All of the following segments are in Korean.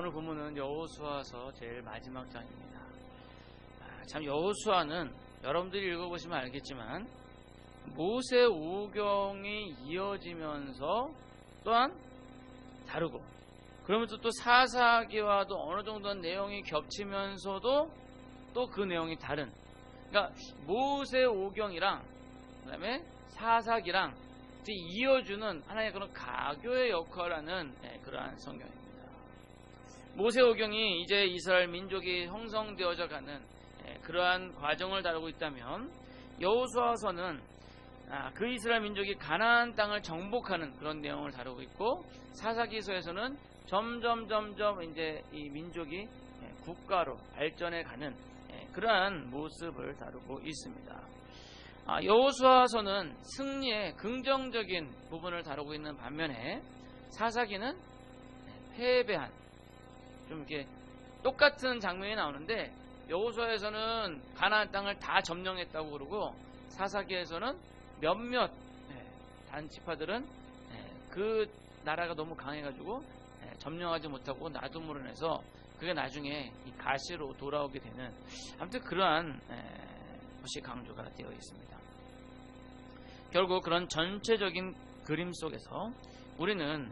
오늘 본문은 여호수아서 제일 마지막 장입니다. 참 여호수아는 여러분들이 읽어보시면 알겠지만 모세 오경이 이어지면서 또한 다르고, 그러면서 또 사사기와도 어느 정도 내용이 겹치면서도 또 그 내용이 다른, 그러니까 모세 오경이랑 그 다음에 사사기랑 이어주는 하나의 그런 가교의 역할을 하는 그러한 성경입니다. 모세오경이 이제 이스라엘 민족이 형성되어져 가는 그러한 과정을 다루고 있다면, 여호수아서는 그 이스라엘 민족이 가나안 땅을 정복하는 그런 내용을 다루고 있고, 사사기서에서는 점점 이제 이 민족이 국가로 발전해 가는 그러한 모습을 다루고 있습니다. 여호수아서는 승리의 긍정적인 부분을 다루고 있는 반면에, 사사기는 패배한, 좀 이렇게 똑같은 장면이 나오는데 여호수아에서는 가나안 땅을 다 점령했다고 그러고, 사사기에서는 몇몇 단 지파들은 그 나라가 너무 강해가지고 점령하지 못하고 놔둠으로 인해서 그게 나중에 이 가시로 돌아오게 되는, 아무튼 그러한 것이 강조가 되어 있습니다. 결국 그런 전체적인 그림 속에서 우리는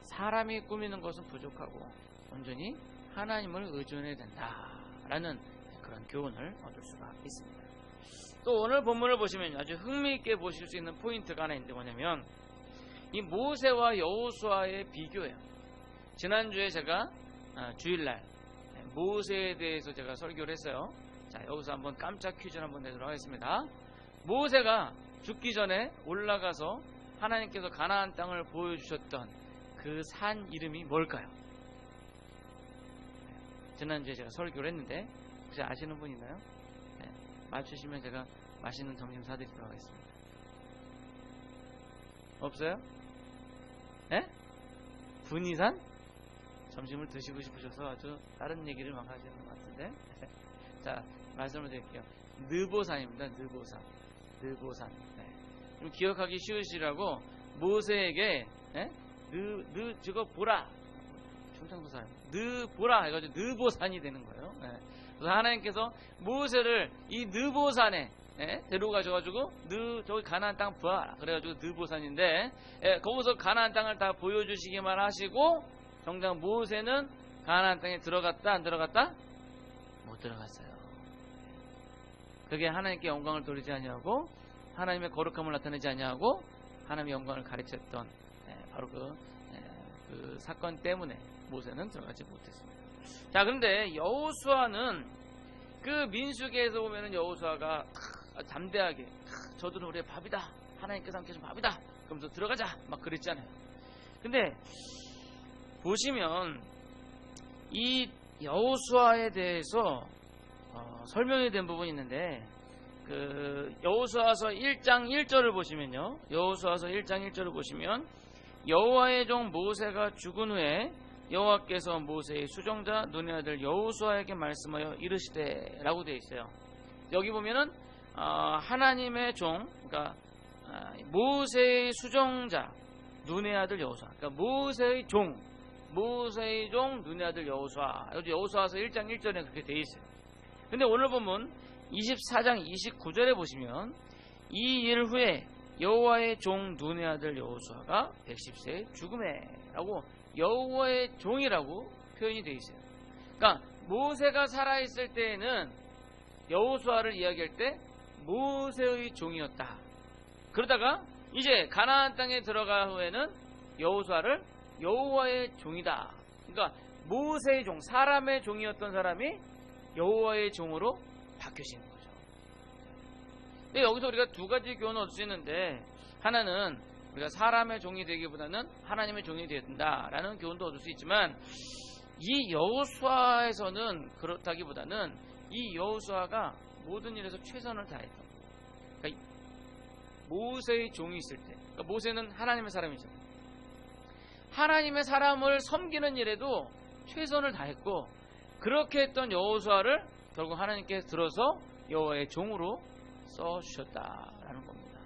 사람이 꾸미는 것은 부족하고 온전히 하나님을 의존해야 된다라는 그런 교훈을 얻을 수가 있습니다. 또 오늘 본문을 보시면 아주 흥미있게 보실 수 있는 포인트가 하나 있는데, 뭐냐면 이 모세와 여호수아의 비교예요. 지난주에 제가 주일날 모세에 대해서 제가 설교를 했어요. 자, 여기서 한번 깜짝 퀴즈를 한번 내도록 하겠습니다. 모세가 죽기 전에 올라가서 하나님께서 가나안 땅을 보여주셨던 그 산 이름이 뭘까요? 지난주에 제가 설교를 했는데 혹시 아시는 분 있나요? 맞추시면 제가 맛있는 점심 사드리도록 하겠습니다. 없어요? 분이산? 점심을 드시고 싶으셔서 아주 다른 얘기를 막 하시는 것 같은데. 자, 말씀을 드릴게요. 느보산입니다. 느보산. 좀 기억하기 쉬우시라고 모세에게 저거 보라, 충청도 사람 보라 해가지고 느보산이 되는 거예요. 그래서 하나님께서 모세를 이 느보산에 데려가셔가지고 저기 가나안 땅 보아라 그래가지고 느보산인데, 거기서 가나안 땅을 다 보여주시기만 하시고 정작 모세는 가나안 땅에 들어갔다 안 들어갔다? 못 들어갔어요. 그게 하나님께 영광을 돌리지 아니하고 하나님의 거룩함을 나타내지 아니하고 하나님의 영광을 가르쳤던 바로 그 사건 때문에 모세는 들어가지 못했습니다. 자, 그런데 여호수아는 그 민수기에서 보면은 여호수아가 담대하게 저들은 우리의 밥이다, 하나님께서 함께 해준 밥이다 그러면서 들어가자 막 그랬잖아요. 근데 보시면 이 여호수아에 대해서 설명이 된 부분이 있는데, 그 여호수아서 1장 1절을 보시면요, 여호수아서 1장 1절을 보시면 여호와의 종 모세가 죽은 후에 여호와께서 모세의 수종자 눈의 아들 여호수아에게 말씀하여 이르시되 라고 되어 있어요. 여기 보면은 하나님의 종, 그러니까 모세의 수종자 눈의 아들 여호수아, 그러니까 모세의 종 눈의 아들 여호수아, 여호수아서 1장 1절에 그렇게 되어 있어요. 근데 오늘 보면 24장 29절에 보시면 이 일 후에 여호와의 종 눈의 아들 여호수아가 110세에 죽음에 라고 여호와의 종이라고 표현이 되어 있어요. 그러니까 모세가 살아있을 때에는 여호수아를 이야기할 때 모세의 종이었다. 그러다가 이제 가나안 땅에 들어간 후에는 여호수아를 여호와의 종이다. 그러니까 모세의 종, 사람의 종이었던 사람이 여호와의 종으로 바뀌신 거죠. 근데 여기서 우리가 두 가지 교훈을 얻을 수 있는데, 하나는 우리가 사람의 종이 되기보다는 하나님의 종이 되어야 된다라는 교훈도 얻을 수 있지만, 이 여호수아에서는 그렇다기보다는 이 여호수아가 모든 일에서 최선을 다했던 거예요. 그러니까 모세의 종이 있을 때, 그러니까 모세는 하나님의 사람이잖아요. 하나님의 사람을 섬기는 일에도 최선을 다했고, 그렇게 했던 여호수아를 결국 하나님께서 들어서 여호와의 종으로 써주셨다라는 겁니다.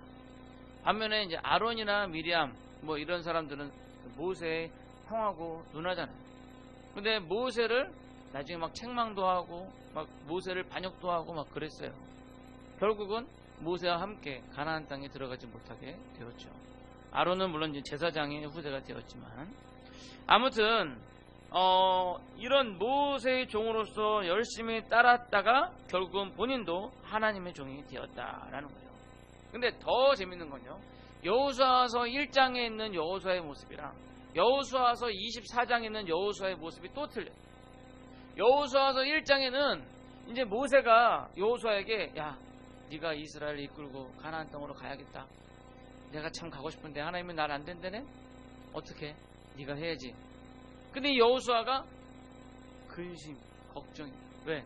반면에 이제 아론이나 미리암 뭐 이런 사람들은 모세의 형하고 누나잖아요. 근데 모세를 나중에 막 책망도 하고 막 모세를 반역도 하고 막 그랬어요. 결국은 모세와 함께 가나안 땅에 들어가지 못하게 되었죠. 아론은 물론 이제 제사장의 후대가 되었지만, 아무튼 이런 모세의 종으로서 열심히 따랐다가 결국은 본인도 하나님의 종이 되었다라는 거예요. 근데 더 재밌는 건요, 여호수아서 1장에 있는 여호수아의 모습이랑 여호수아서 24장에 있는 여호수아의 모습이 또 틀려요. 여호수아서 1장에는 이제 모세가 여호수아에게, 야, 네가 이스라엘을 이끌고 가나안 땅으로 가야겠다. 내가 참 가고 싶은데 하나님은 날 안 된다네? 어떻게? 네가 해야지. 근데 여호수아가 근심, 걱정이. 왜?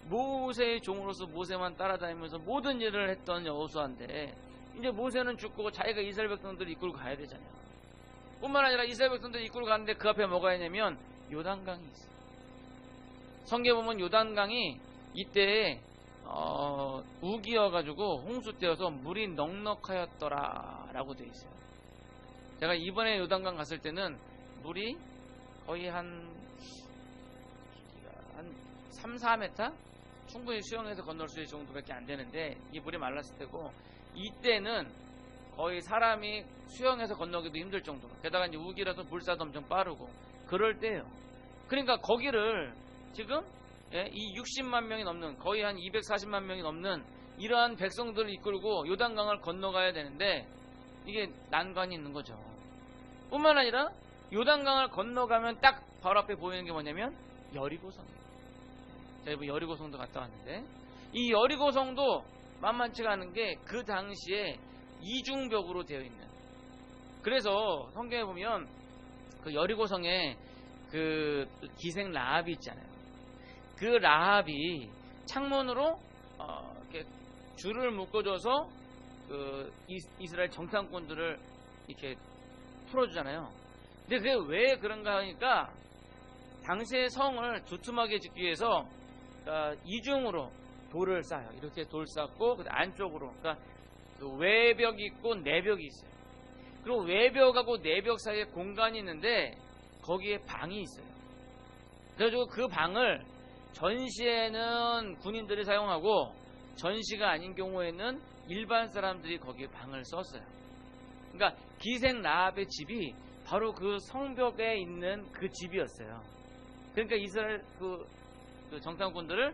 모세의 종으로서 모세만 따라다니면서 모든 일을 했던 여호수아인데 이제 모세는 죽고 자기가 이스라엘 백성들을 이끌고 가야 되잖아요. 뿐만 아니라 이스라엘 백성들을 이끌고 가는데 그 앞에 뭐가 있냐면 요단강이 있어요. 성경에 보면 요단강이 이때 우기여가지고 홍수 때여서 물이 넉넉하였더라 라고 되어 있어요. 제가 이번에 요단강 갔을 때는 물이 거의 한 3, 4m? 충분히 수영해서 건널 수 있을 정도밖에 안 되는데 이 물이 말랐을 때고, 이때는 거의 사람이 수영해서 건너기도 힘들 정도로, 게다가 이제 우기라서 물살도 엄청 빠르고 그럴 때예요. 그러니까 거기를 지금 이 60만 명이 넘는, 거의 한 240만 명이 넘는 이러한 백성들을 이끌고 요단강을 건너가야 되는데 이게 난관이 있는 거죠. 뿐만 아니라 요단강을 건너가면 딱 바로 앞에 보이는 게 뭐냐면 여리고성이에요. 제가 여리고성도 갔다 왔는데 이 여리고성도 만만치가 않은 게 그 당시에 이중벽으로 되어 있는, 그래서 성경에 보면 그 여리고성에 그 기생 라합이 있잖아요. 그 라합이 창문으로 이렇게 줄을 묶어줘서 그 이스라엘 정탐꾼들을 이렇게 풀어주잖아요. 근데 그게 왜 그런가 하니까 당시의 성을 두툼하게 짓기 위해서 이중으로 돌을 쌓아요. 이렇게 돌 쌓고 그 안쪽으로, 그러니까 그 외벽이 있고 내벽이 있어요. 그리고 외벽하고 내벽 사이에 공간이 있는데 거기에 방이 있어요. 그래가지고 그 방을 전시에는 군인들이 사용하고 전시가 아닌 경우에는 일반 사람들이 거기에 방을 썼어요. 그러니까 기생 라합의 집이 바로 그 성벽에 있는 그 집이었어요. 그러니까 이스라엘 그 정탐꾼들을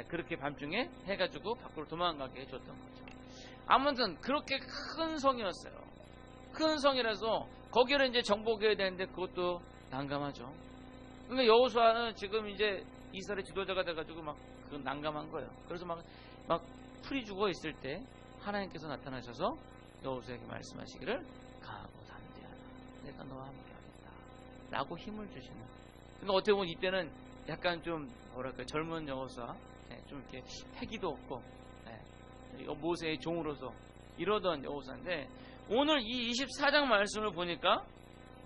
그렇게 밤중에 해가지고 밖으로 도망가게 해줬던 거죠. 아무튼 그렇게 큰 성이었어요. 큰 성이라서 거기를 이제 정복해야 되는데 그것도 난감하죠. 그러니까 여호수아는 지금 이제 이스라엘 지도자가 돼가지고 막 그 난감한 거예요. 그래서 막 풀이 죽어 있을 때 하나님께서 나타나셔서 여호수아에게 말씀하시기를, 가고 담대하라, 내가 너와 함께하겠다 라고 힘을 주시는. 그러니까 어떻게 보면 이때는 약간 좀 뭐랄까, 젊은 여호수아, 좀 이렇게 패기도 없고 모세의 종으로서 이러던 여호수아인데, 오늘 이 24장 말씀을 보니까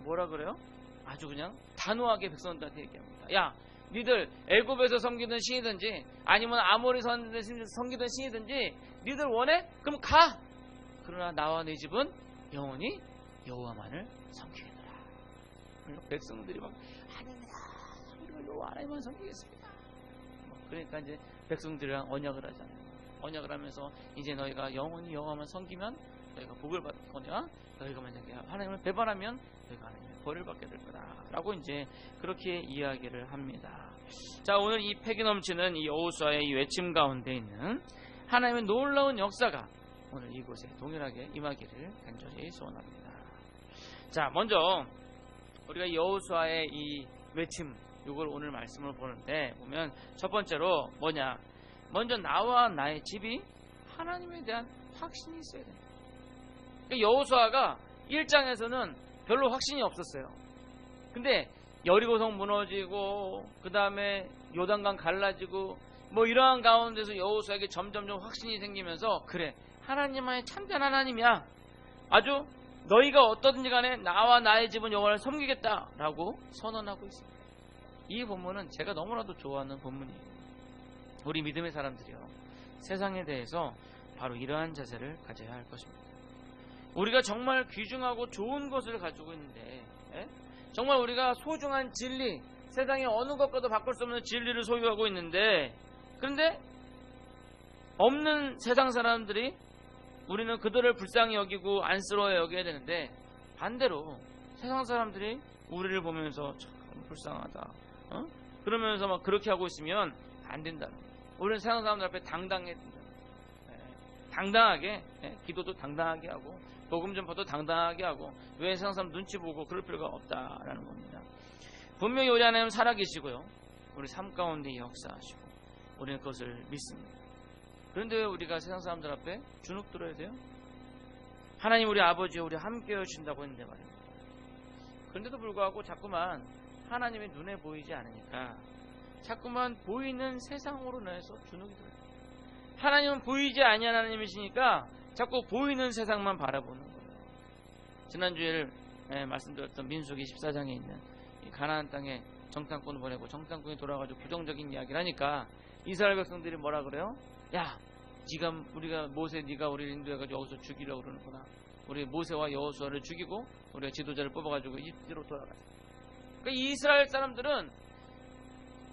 뭐라 그래요? 아주 그냥 단호하게 백성들한테 얘기합니다. 야, 니들 애굽에서 섬기던 신이든지 아니면 아모리 섬기던 신이든지 니들 원해? 그럼 가! 그러나 나와 내 집은 영원히 여호와만을 섬기겠노라. 백성들이 막, 아닙니다, 우리가 여호와 하나님만 섬기겠습니다. 그러니까 이제 백성들이랑 언약을 하잖아요. 언약을 하면서 이제 너희가 영원히 여호와만 섬기면 너희가 복을 받을 거냐, 너희가 만약에 하나님을 배반하면 너희가 하나님의 벌을 받게 될 거다 라고 이제 그렇게 이야기를 합니다. 자, 오늘 이 패기 넘치는 이 여호수아의 이 외침 가운데 있는 하나님의 놀라운 역사가 오늘 이곳에 동일하게 임하기를 간절히 소원합니다. 자, 먼저 우리가 여호수아의 이 외침, 이걸 오늘 말씀을 보는데 보면 첫 번째로 뭐냐, 먼저 나와 나의 집이 하나님에 대한 확신이 있어야 됩니다. 그러니까 여호수아가 1장에서는 별로 확신이 없었어요. 근데 여리고성 무너지고 그 다음에 요단강 갈라지고 뭐 이러한 가운데서 여호수아에게 점점점 확신이 생기면서, 그래, 하나님만이 참된 하나님이야, 아주 너희가 어떠든지 간에 나와 나의 집은 여호와를 섬기겠다 라고 선언하고 있습니다. 이 본문은 제가 너무나도 좋아하는 본문이에요. 우리 믿음의 사람들이요, 세상에 대해서 바로 이러한 자세를 가져야 할 것입니다. 우리가 정말 귀중하고 좋은 것을 가지고 있는데, 정말 우리가 소중한 진리, 세상에 어느 것과도 바꿀 수 없는 진리를 소유하고 있는데, 그런데 없는 세상 사람들이 우리는 그들을 불쌍히 여기고 안쓰러워 여겨야 되는데, 반대로 세상 사람들이 우리를 보면서 참 불쌍하다, 그러면서 막 그렇게 하고 있으면 안 된다. 우리는 세상 사람들 앞에 당당해야 된다. 당당하게, 기도도 당당하게 하고 복음 전파도 당당하게 하고, 왜 세상 사람 눈치 보고 그럴 필요가 없다라는 겁니다. 분명히 우리 하나님 살아계시고요, 우리 삶 가운데 역사하시고 우리는 그것을 믿습니다. 그런데 왜 우리가 세상 사람들 앞에 주눅 들어야 돼요? 하나님 우리 아버지 우리 함께 해주신다고 했는데 말입니다. 그런데도 불구하고 자꾸만 하나님의 눈에 보이지 않으니까 자꾸만 보이는 세상으로 인해서 주눅이 들어요. 하나님은 보이지 아니한 하나님이시니까 자꾸 보이는 세상만 바라보는 거예요. 지난주에 말씀드렸던 민수기 14장에 있는 이 가나안 땅에 정탐꾼을 보내고 정탐꾼이 돌아가지고 부정적인 이야기를 하니까 이스라엘 백성들이 뭐라 그래요? 야, 우리가 모세 네가 우리를 인도해가지고 여기서 죽이려고 그러는구나. 우리 모세와 여호수아를 죽이고 우리가 지도자를 뽑아가지고 이집트로 돌아가자. 그러니까 이스라엘 사람들은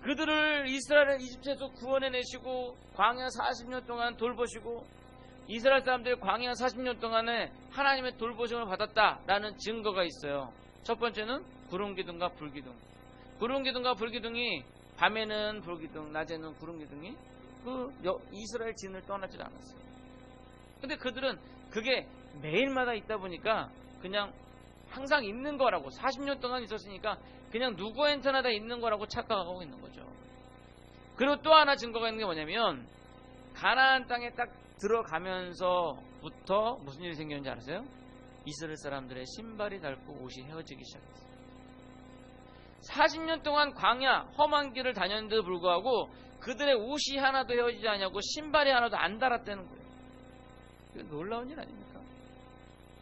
그들을 이집트에서 구원해내시고 광야 40년 동안 돌보시고, 이스라엘 사람들이 광야 40년 동안에 하나님의 돌보심을 받았다라는 증거가 있어요. 첫 번째는 구름기둥과 불기둥. 구름기둥과 불기둥이 밤에는 불기둥, 낮에는 구름기둥이 이스라엘 진을 떠나질 않았어요. 근데 그들은 그게 매일마다 있다 보니까 그냥 항상 있는 거라고, 40년 동안 있었으니까 그냥 누구한테나 다 있는 거라고 착각하고 있는 거죠. 그리고 또 하나 증거가 있는 게 뭐냐면, 가나안 땅에 딱 들어가면서부터 무슨 일이 생겼는지 아세요? 이스라엘 사람들의 신발이 닳고 옷이 헤어지기 시작했어요. 40년 동안 광야 험한 길을 다녔는데도 불구하고 그들의 옷이 하나도 헤어지지 않냐고, 신발이 하나도 안 닳았다는 거예요. 이거 놀라운 일 아닙니까?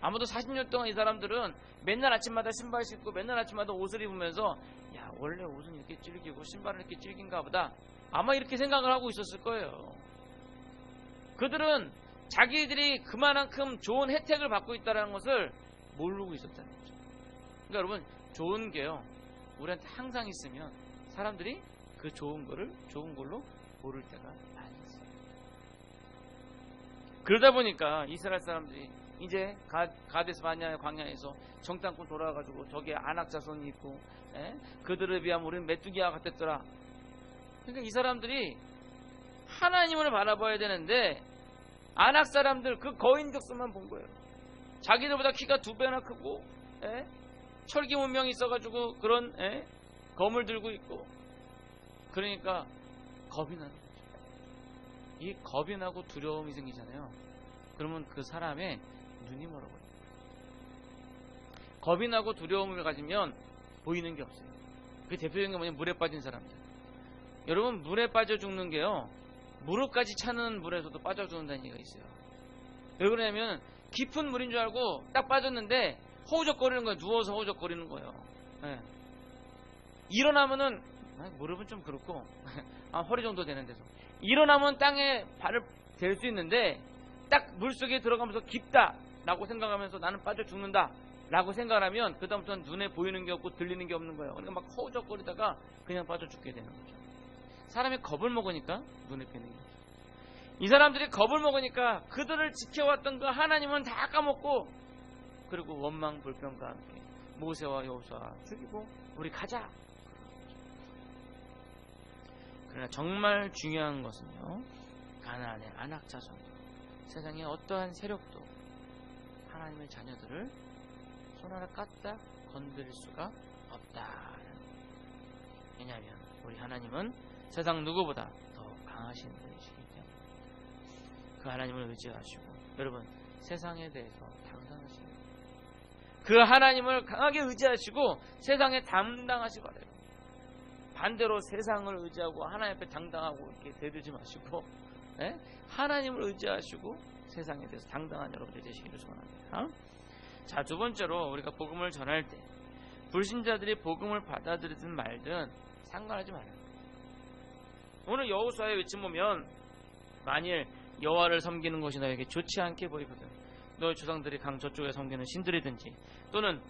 아무도 40년 동안 이 사람들은 맨날 아침마다 신발 신고 맨날 아침마다 옷을 입으면서, 야, 원래 옷은 이렇게 질기고 신발은 이렇게 질긴가 보다, 아마 이렇게 생각을 하고 있었을 거예요. 그들은 자기들이 그만큼 좋은 혜택을 받고 있다는 것을 모르고 있었다는 거죠. 그러니까 여러분, 좋은 게요, 우리한테 항상 있으면 사람들이 그 좋은 걸로 모를 때가 많이 있어요. 그러다 보니까 이스라엘 사람들이 이제 가데스 바네아의 광야에서 정탐꾼 돌아와가지고 저기에 아낙 자손이 있고, 그들에 비하면 우리는 메뚜기와 같았더라. 그러니까 이 사람들이 하나님을 바라봐야 되는데 아낙 사람들 그 거인족수만 본 거예요. 자기들보다 키가 2배나 크고, 철기 문명이 있어가지고 그런 검을 들고 있고, 그러니까 겁이 나는 거죠. 이 겁이 나고 두려움이 생기잖아요. 그러면 그 사람의 눈이 멀어버려요. 겁이 나고 두려움을 가지면 보이는 게 없어요. 그 대표적인 게 뭐냐면 물에 빠진 사람들. 여러분, 물에 빠져 죽는 게요, 무릎까지 차는 물에서도 빠져 죽는다는 얘기가 있어요. 왜 그러냐면 깊은 물인 줄 알고 딱 빠졌는데 허우적거리는 거예요. 누워서 허우적거리는 거예요. 일어나면은, 무릎은 좀 그렇고 허리 정도 되는 데서 일어나면 땅에 발을 댈 수 있는데, 딱 물속에 들어가면서 깊다라고 생각하면서 나는 빠져 죽는다 라고 생각을 하면 그 다음부터는 눈에 보이는 게 없고 들리는 게 없는 거예요. 그러니까 막 허우적거리다가 그냥 빠져 죽게 되는 거죠. 사람이 겁을 먹으니까 눈에 뵈는 게 없어요. 이 사람들이 겁을 먹으니까 그들을 지켜왔던 그 하나님은 다 까먹고, 그리고 원망 불평과 함께 모세와 여호수아 죽이고 우리 가자. 그러나 정말 중요한 것은요, 가나안의 아낙 자손도, 세상의 어떠한 세력도 하나님의 자녀들을 손 하나 까딱 건드릴 수가 없다. 왜냐하면 우리 하나님은 세상 누구보다 더 강하신 분이시기 때문에 그 하나님을 의지하시고, 여러분, 세상에 대해서 당당하시고 그 하나님을 강하게 의지하시고 세상에 담당하시 바래요. 반대로 세상을 의지하고 하나님 앞에 당당하고 이렇게 대들지 마시고, 하나님을 의지하시고 세상에 대해서 당당한 여러분들 되시기를 소원합니다. 자, 두 번째로 우리가 복음을 전할 때 불신자들이 복음을 받아들이든 말든 상관하지 말아요. 오늘 여호수아의 외침 보면, 만일 여호와를 섬기는 것이 너에게 좋지 않게 보이거든 너희 조상들이 강 저쪽에 섬기는 신들이든지, 또는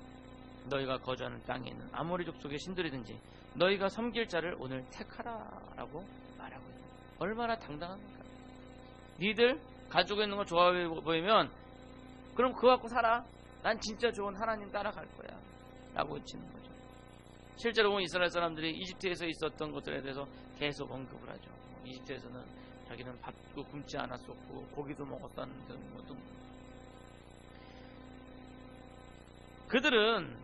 너희가 거주하는 땅에 있는 아모리 족속의 신들이든지 너희가 섬길 자를 오늘 택하라 라고 말하고 있는 거예요. 얼마나 당당합니까? 니들 가지고 있는 거 좋아 보이면 그럼 그거 갖고 살아. 난 진짜 좋은 하나님 따라갈 거야 라고 외치는 거죠. 실제로 보면 이스라엘 사람들이 이집트에서 있었던 것들에 대해서 계속 언급을 하죠. 이집트에서는 자기는 밥도 굶지 않았었고 고기도 먹었다는 등 그들은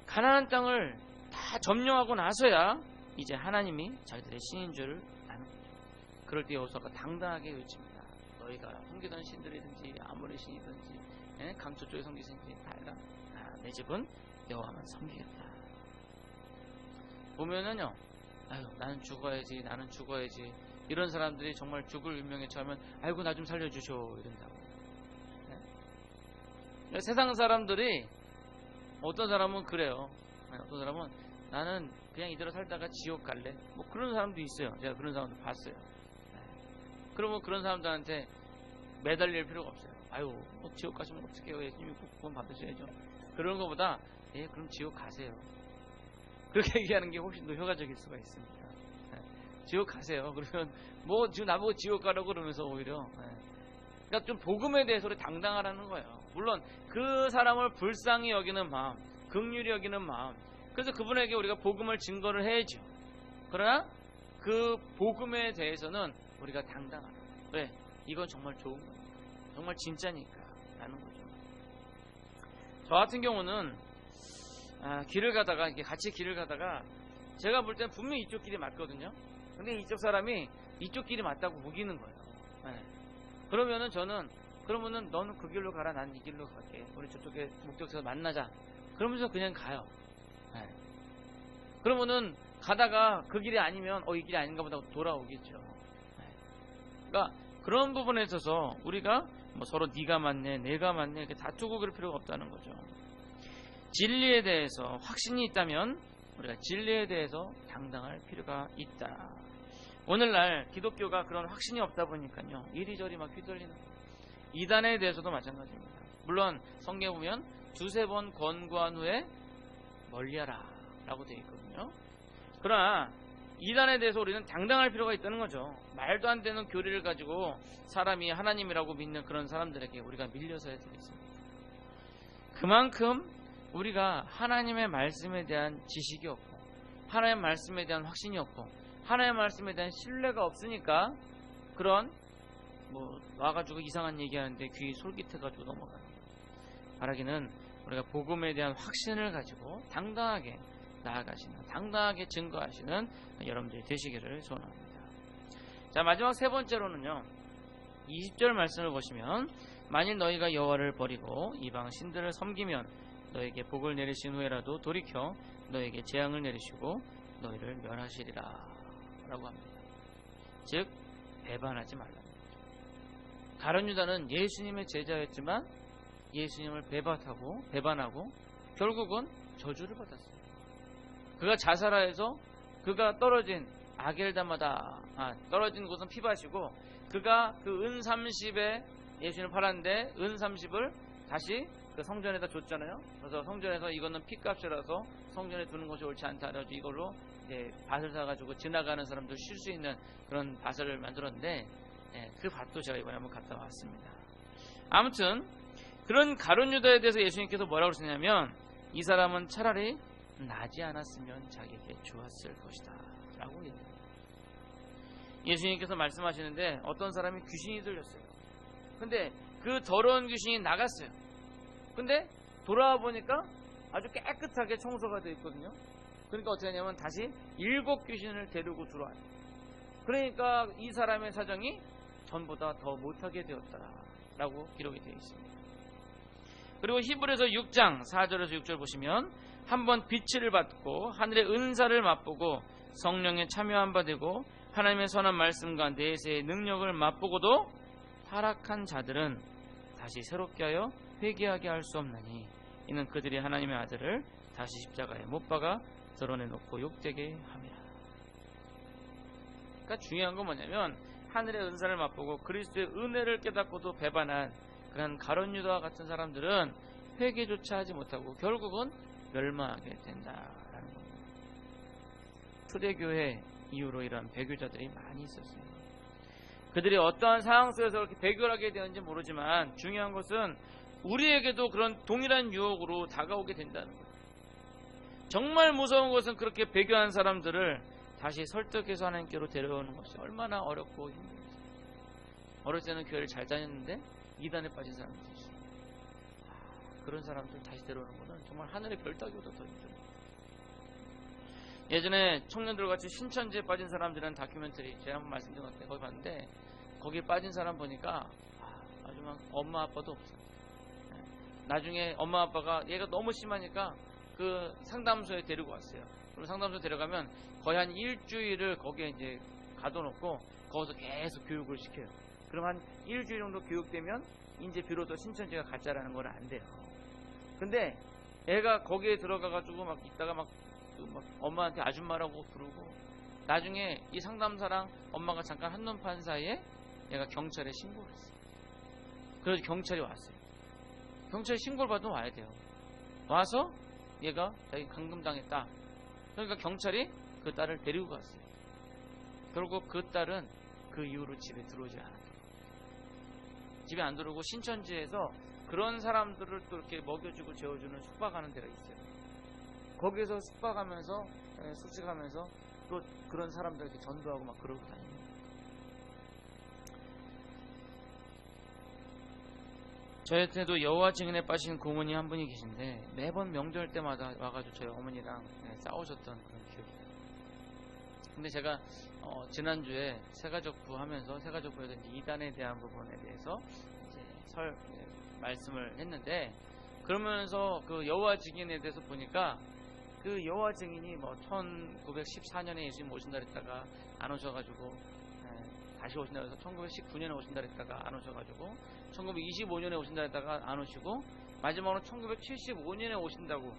가나안 땅을 다 점령하고 나서야 이제 하나님이 자기들의 신인 줄을 아는 거죠. 그럴 때 여호수아가 당당하게 외칩니다. 너희가 섬기던 신들이든지 아무리 신이든지 강초 쪽에 섬기신지 다 해라. 내 집은 여호와만 섬기겠다. 보면은요, 아유 나는 죽어야지 나는 죽어야지 이런 사람들이 정말 죽을 운명에 처하면 아이고 나 좀 살려주쇼 이런다고. 세상 사람들이 어떤 사람은 그래요. 어떤 사람은 나는 그냥 이대로 살다가 지옥 갈래 뭐 그런 사람도 있어요. 제가 그런 사람도 봤어요. 그러면 그런 사람들한테 매달릴 필요가 없어요. 아유 뭐 지옥 가시면 어떡해요. 예수님이 구원 받으셔야죠. 그런 것보다 예 그럼 지옥 가세요. 그렇게 얘기하는 게 훨씬 더 효과적일 수가 있습니다. 지옥 가세요. 그러면 뭐 지금 나보고 지옥 가라고 그러면서 오히려 그러니까 좀 복음에 대해서 당당하라는 거예요. 물론 그 사람을 불쌍히 여기는 마음, 긍휼히 여기는 마음. 그래서 그분에게 우리가 복음을 증거를 해야죠. 그러나 그 복음에 대해서는 우리가 당당하라. 왜? 이건 정말 좋은 거예요. 정말 진짜니까 라는 거죠. 저 같은 경우는 길을 가다가 이렇게 같이 길을 가다가 제가 볼 땐 분명히 이쪽 길이 맞거든요. 근데 이쪽 사람이 이쪽 길이 맞다고 우기는 거예요. 그러면은 저는 그러면은 너는 그 길로 가라 난 이 길로 갈게. 우리 저쪽에 목적지에서 만나자. 그러면서 그냥 가요. 그러면은 가다가 그 길이 아니면 이 길이 아닌가 보다 돌아오겠죠. 그러니까 그런 부분에 있어서 우리가 뭐 서로 네가 맞네 내가 맞네 이렇게 다투고 그럴 필요가 없다는 거죠. 진리에 대해서 확신이 있다면 우리가 진리에 대해서 당당할 필요가 있다. 오늘날 기독교가 그런 확신이 없다 보니까요 이리저리 막 휘둘리는 거예요. 이단에 대해서도 마찬가지입니다. 물론 성경에 보면 두세 번 권고한 후에 멀리하라 라고 되어 있거든요. 그러나 이단에 대해서 우리는 당당할 필요가 있다는 거죠. 말도 안 되는 교리를 가지고 사람이 하나님이라고 믿는 그런 사람들에게 우리가 밀려서야 되겠습니다. 그만큼 우리가 하나님의 말씀에 대한 지식이 없고 하나님의 말씀에 대한 확신이 없고 하나님의 말씀에 대한 신뢰가 없으니까 그런 뭐 와가지고 이상한 얘기하는데 귀 솔깃해가지고 넘어가는 거예요. 바라기는 우리가 복음에 대한 확신을 가지고 당당하게 나아가시는 당당하게 증거하시는 여러분들이 되시기를 소원합니다. 자 마지막 세 번째로는요 20절 말씀을 보시면 만일 너희가 여호와를 버리고 이방 신들을 섬기면 너에게 복을 내리신 후에라도 돌이켜 너에게 재앙을 내리시고 너희를 멸하시리라 라고 합니다. 즉 배반하지 말라. 가룟 유다는 예수님의 제자였지만 예수님을 배반하고 결국은 저주를 받았어요. 그가 자살하여서 그가 떨어진 아겔다마다 떨어진 곳은 피밭이고 그가 그 은 30에 예수님을 팔았는데 은 30을 다시 그 성전에다 줬잖아요. 그래서 성전에서 이거는 피값이라서 성전에 두는 것이 옳지 않다. 그래서 이걸로 이제 밭을 사가지고 지나가는 사람도 쉴 수 있는 그런 밭을 만들었는데 그 밭도 제가 이번에 한번 갔다 왔습니다. 아무튼 그런 가룟 유다에 대해서 예수님께서 뭐라고 그러셨냐면 이 사람은 차라리 나지 않았으면 자기에게 좋았을 것이다 라고 얘기합니다. 예수님께서 말씀하시는데 어떤 사람이 귀신이 들렸어요. 근데 그 더러운 귀신이 나갔어요. 근데 돌아와 보니까 아주 깨끗하게 청소가 되어 있거든요. 그러니까 어떻게 하냐면 다시 7 귀신을 데리고 들어와요. 그러니까 이 사람의 사정이 전보다 더 못하게 되었다라고 기록이 되어 있습니다. 그리고 히브리서 6장 4절에서 6절 보시면 한번 빛을 받고 하늘의 은사를 맛보고 성령에 참여한 바 되고 하나님의 선한 말씀과 내세의 능력을 맛보고도 타락한 자들은 다시 새롭게 하여 회개하게 할 수 없나니 이는 그들이 하나님의 아들을 다시 십자가에 못 박아 드러내놓고 욕되게 함이라. 그러니까 중요한 건 뭐냐면 하늘의 은사를 맛보고 그리스도의 은혜를 깨닫고도 배반한 그런 가룟 유다와 같은 사람들은 회개조차 하지 못하고 결국은 멸망하게 된다라는 겁니다. 초대교회 이후로 이런 배교자들이 많이 있었어요. 그들이 어떠한 상황 속에서 그렇게 배교를 하게 되었는지 모르지만 중요한 것은 우리에게도 그런 동일한 유혹으로 다가오게 된다는 거예요. 정말 무서운 것은 그렇게 배교한 사람들을 다시 설득해서 하나님께로 데려오는 것이 얼마나 어렵고 힘들어요. 어렸을 때는 교회를 잘 다녔는데 이단에 빠진 사람들이 있어요. 그런 사람들 다시 데려오는 것은 정말 하늘의 별 따기보다 더 힘들어요. 예전에 청년들 같이 신천지에 빠진 사람들은 다큐멘터리 제가 한번 말씀드린 것 같아요. 거기 봤는데 거기에 빠진 사람 보니까 아주 막 엄마 아빠도 없어요. 나중에 엄마 아빠가 얘가 너무 심하니까 그 상담소에 데리고 왔어요. 그럼 상담소 데려가면 거의 한 일주일을 거기에 이제 가둬놓고 거기서 계속 교육을 시켜요. 그럼 한 일주일 정도 교육되면 이제 비로소 신천지가 가짜라는 걸 안돼요. 근데 애가 거기에 들어가가지고 막 있다가 막 엄마한테 아줌마라고 부르고 나중에 이 상담사랑 엄마가 잠깐 한눈 판 사이에 얘가 경찰에 신고를 했어요. 그래서 경찰이 왔어요. 경찰에 신고를 받으면 와야 돼요. 와서 얘가 자기 감금당했다. 그러니까 경찰이 그 딸을 데리고 갔어요. 결국 그 딸은 그 이후로 집에 들어오지 않았어요. 집에 안 들어오고 신천지에서 그런 사람들을 또 이렇게 먹여주고 재워주는 숙박하는 데가 있어요. 거기에서 숙박하면서 숙식하면서 또 그런 사람들에게 전도하고 막 그러고 다닙니다. 저한테도 여호와 증인에 빠진 고모님 한 분이 계신데 매번 명절 때마다 와가지고 저희 어머니랑 싸우셨던 그런 기억이 나요. 근데 제가 지난주에 새가족부 하면서 새가족부에서 이단에 대한 부분에 대해서 이제 말씀을 했는데 그러면서 그 여호와 증인에 대해서 보니까 그 여호와 증인이 뭐 1914년에 예수님 오신다 그랬다가 안 오셔가지고 다시 오신다 그래서 1919년에 오신다 그랬다가 안 오셔가지고 1925년에 오신다 그랬다가 안 오시고 마지막으로 1975년에 오신다고.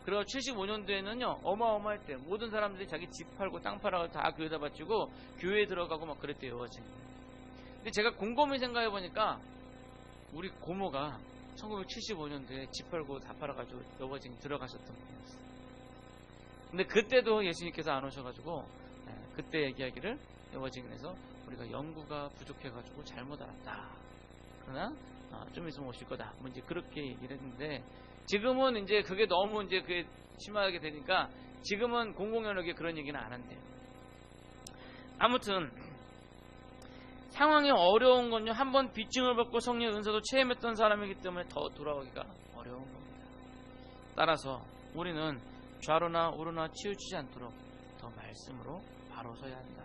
그리고 75년도에는요 어마어마했대요. 모든 사람들이 자기 집 팔고 땅 팔아서 다 교회에다 바치고 교회에 들어가고 막 그랬대요. 여호와 증인. 근데 제가 곰곰이 생각해 보니까 우리 고모가 1975년도에 집 팔고 다 팔아가지고 여호와 증인 들어가셨던 분이었어요. 근데 그때도 예수님께서 안 오셔가지고 그때 얘기하기를 여호와 증인에서 우리가 연구가 부족해가지고 잘못 알았다. 그러나 좀 있으면 오실 거다. 뭐 이제 그렇게 얘기를 했는데 지금은 이제 그게 너무 이제 그게 심하게 되니까 지금은 공공연하게 그런 얘기는 안 한대요. 아무튼 상황이 어려운 건요 한번 비증을 받고 성령의 은사도 체험했던 사람이기 때문에 더 돌아오기가 어려운 겁니다. 따라서 우리는 좌로나 우로나 치우치지 않도록 더 말씀으로 바로 서야 한다.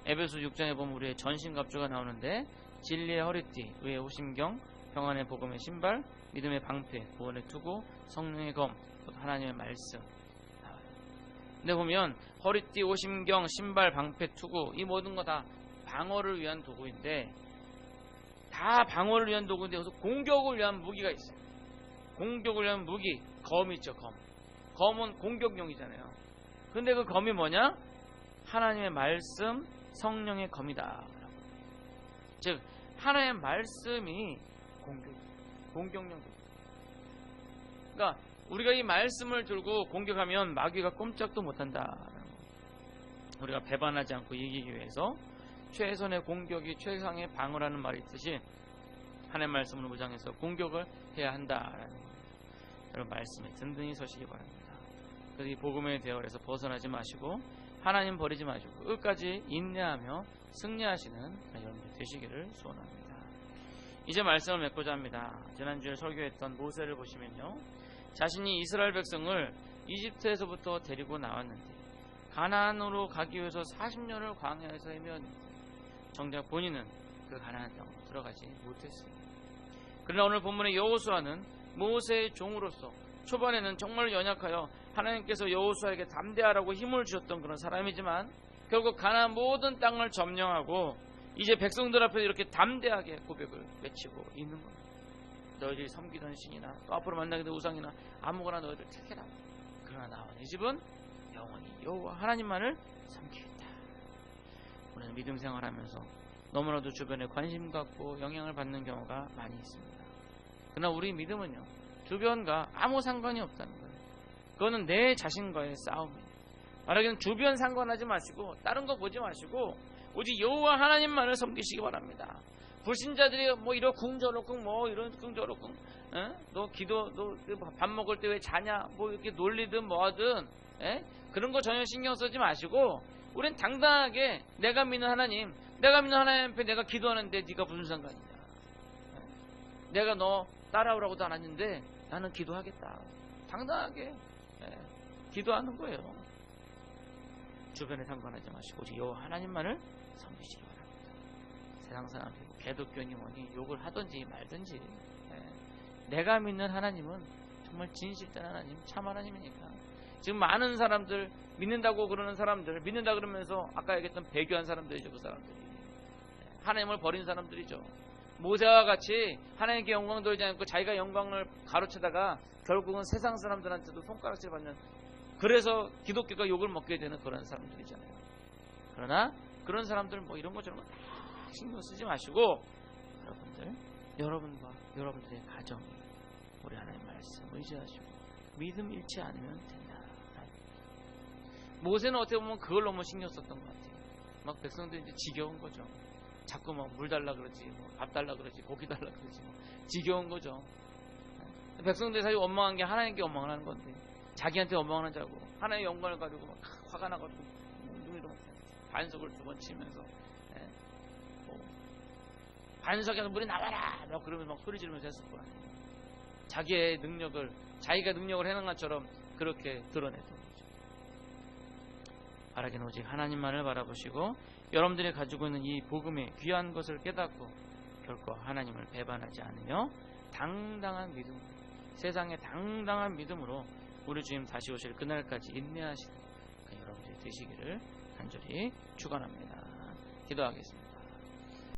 에베소 6장에 보면 우리의 전신갑주가 나오는데 진리의 허리띠, 의의 호심경, 평안의 복음의 신발, 믿음의 방패, 구원의 투구, 성령의 검, 하나님의 말씀 나와요. 근데 보면 허리띠, 호심경, 신발, 방패, 투구 이 모든 거 다 방어를 위한 도구인데 다 방어를 위한 도구인데 여기서 공격을 위한 무기가 있어요. 공격을 위한 무기, 검 있죠. 검은 공격용이잖아요. 근데 그 검이 뭐냐? 하나님의 말씀, 성령의 검이다. 즉 하나님의 말씀이 공격용. 그러니까 우리가 이 말씀을 들고 공격하면 마귀가 꼼짝도 못한다. 우리가 배반하지 않고 이기기 위해서 최선의 공격이 최상의 방어라는 말이 있듯이 하나님의 말씀을 무장해서 공격을 해야 한다라는 거예요. 여러분 말씀에 든든히 서시기 바랍니다. 그래서 이 복음의 대열에서 벗어나지 마시고 하나님 버리지 마시고 끝까지 인내하며 승리하시는 여러분들 되시기를 소원합니다. 이제 말씀을 맺고자 합니다. 지난주에 설교했던 모세를 보시면요. 자신이 이스라엘 백성을 이집트에서부터 데리고 나왔는데 가나안으로 가기 위해서 40년을 광야에서 헤매었는데 정작 본인은 그 가나안 땅으로 들어가지 못했습니다. 그러나 오늘 본문의 여호수아는 모세의 종으로서 초반에는 정말 연약하여 하나님께서 여호수아에게 담대하라고 힘을 주셨던 그런 사람이지만 결국 가나안 모든 땅을 점령하고 이제 백성들 앞에 이렇게 담대하게 고백을 외치고 있는 겁니다. 너희들이 섬기던 신이나 또 앞으로 만나게 될 우상이나 아무거나 너희들 택해라. 그러나 나와 내 집은 영원히 여호와 하나님만을 섬기겠다. 우리는 믿음 생활하면서 너무나도 주변에 관심 갖고 영향을 받는 경우가 많이 있습니다. 그러나 우리 믿음은요 주변과 아무 상관이 없다는 거예요. 그거는 내 자신과의 싸움이에요. 말하기는 주변 상관하지 마시고 다른 거 보지 마시고 오직 여호와 하나님만을 섬기시기 바랍니다. 불신자들이 뭐 이런 궁저렇쿵 뭐 이런 궁저렇쿵 너 기도 너 밥 먹을 때 왜 자냐 뭐 이렇게 놀리든 뭐하든 그런 거 전혀 신경 쓰지 마시고 우린 당당하게 내가 믿는 하나님 앞에 내가 기도하는데 네가 무슨 상관이냐. 내가 너 따라오라고도 안 했는데 나는 기도하겠다. 당당하게 기도하는 거예요. 주변에 상관하지 마시고 오직 여호와 하나님만을 섬기시기 바랍니다. 세상 사람들이 개독교니 뭐니 욕을 하든지 말든지 내가 믿는 하나님은 정말 진실된 하나님, 참 하나님이니까. 지금 많은 사람들 믿는다고 그러는 사람들 믿는다 그러면서 아까 얘기했던 배교한 사람들이죠. 그 사람들이 하나님을 버린 사람들이죠. 모세와 같이 하나님께 영광 돌리지 않고 자기가 영광을 가로채다가 결국은 세상 사람들한테도 손가락질 받는, 그래서 기독교가 욕을 먹게 되는 그런 사람들이잖아요. 그러나 그런 사람들 뭐 이런 거 저런 거 다 신경 쓰지 마시고 여러분과 여러분들의 가정이 우리 하나님 말씀 의지하시고 믿음 잃지 않으면 된다. 모세는 어떻게 보면 그걸 너무 신경 썼던 것 같아요. 막 백성들이 이제 지겨운 거죠. 자꾸 막 물 달라 그러지, 뭐 밥 달라 그러지, 고기 달라 그러지, 뭐 지겨운 거죠. 백성들이 사실 원망한 게 하나님께 원망을 하는 건데 자기한테 원망을 하자고 하나님의 영광을 가지고 막 화가 나가지고 눈이도 반석을 2번 치면서 반석에서 물이 나와라 막 그러면서 막 소리 지르면서 했을 거 아니에요. 자기의 능력을 자기가 능력을 해낸 것처럼 그렇게 드러냈던 거죠. 바라기는 오직 하나님만을 바라보시고 여러분들이 가지고 있는 이 복음의 귀한 것을 깨닫고 결코 하나님을 배반하지 않으며 당당한 믿음, 세상의 당당한 믿음으로 우리 주님 다시 오실 그날까지 인내하시는 여러분들이 되시기를 간절히 축원합니다. 기도하겠습니다.